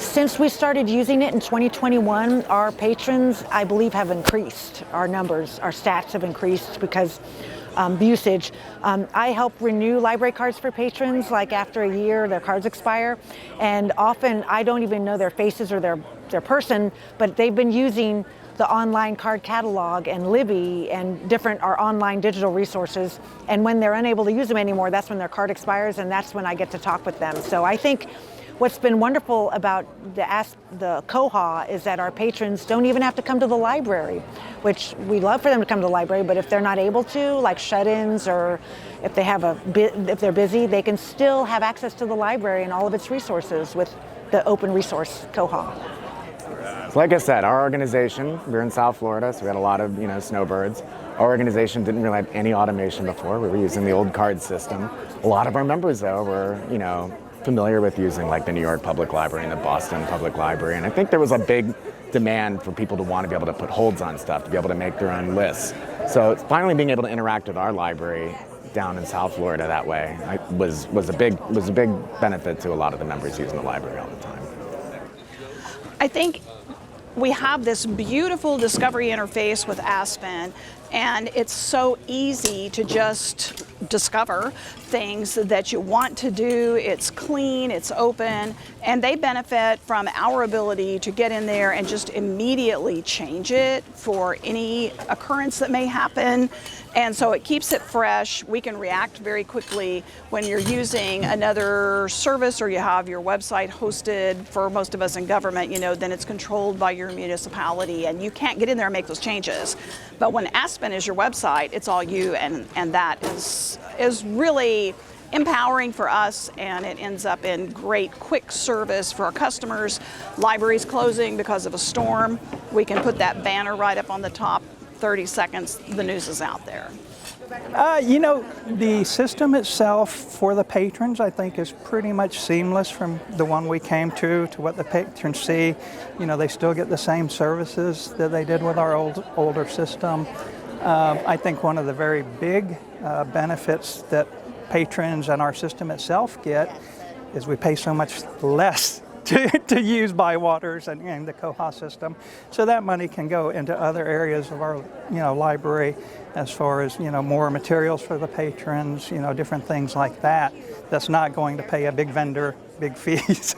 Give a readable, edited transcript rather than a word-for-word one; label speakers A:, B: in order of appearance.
A: Since we started using it in 2021, our patrons, I believe, have increased. Our numbers, our stats have increased because usage. I help renew library cards for patrons, like after a year, their cards expire. And often I don't even know their faces or their person, but they've been using the online card catalog and Libby and different our online digital resources. And when they're unable to use them anymore, that's when their card expires, and that's when I get to talk with them. So I think what's been wonderful about the Koha is that our patrons don't even have to come to the library, which we love for them to come to the library, but if they're not able to, like shut-ins or if they have if they're busy, they can still have access to the library and all of its resources with the open resource Koha.
B: So like I said, our organization, we're in South Florida, so we had a lot of snowbirds. Our organization didn't really have any automation before. We were using the old card system. A lot of our members, though, were familiar with using like the New York Public Library and the Boston Public Library. And I think there was a big demand for people to want to be able to put holds on stuff, to be able to make their own lists. So finally being able to interact with our library down in South Florida that way was a big benefit to a lot of the members using the library all the time.
C: I think we have this beautiful discovery interface with Aspen, and it's so easy to just discover things that you want to do. It's clean, it's open, and they benefit from our ability to get in there and just immediately change it for any occurrence that may happen. And so it keeps it fresh. We can react very quickly when you're using another service or you have your website hosted. For most of us in government, then it's controlled by your municipality and you can't get in there and make those changes. But when Aspen is your website, it's all you, and that is really empowering for us, and it ends up in great quick service for our customers. Libraries closing because of a storm, we can put that banner right up on the top. 30 seconds, the news is out there.
D: The system itself for the patrons, I think, is pretty much seamless from the one we came to what the patrons see. They still get the same services that they did with our older system. I think one of the very big benefits that patrons and our system itself get is we pay so much less to use ByWater's and the Koha system. So that money can go into other areas of our library as far as more materials for the patrons, different things like that. That's not going to pay a big vendor big fees.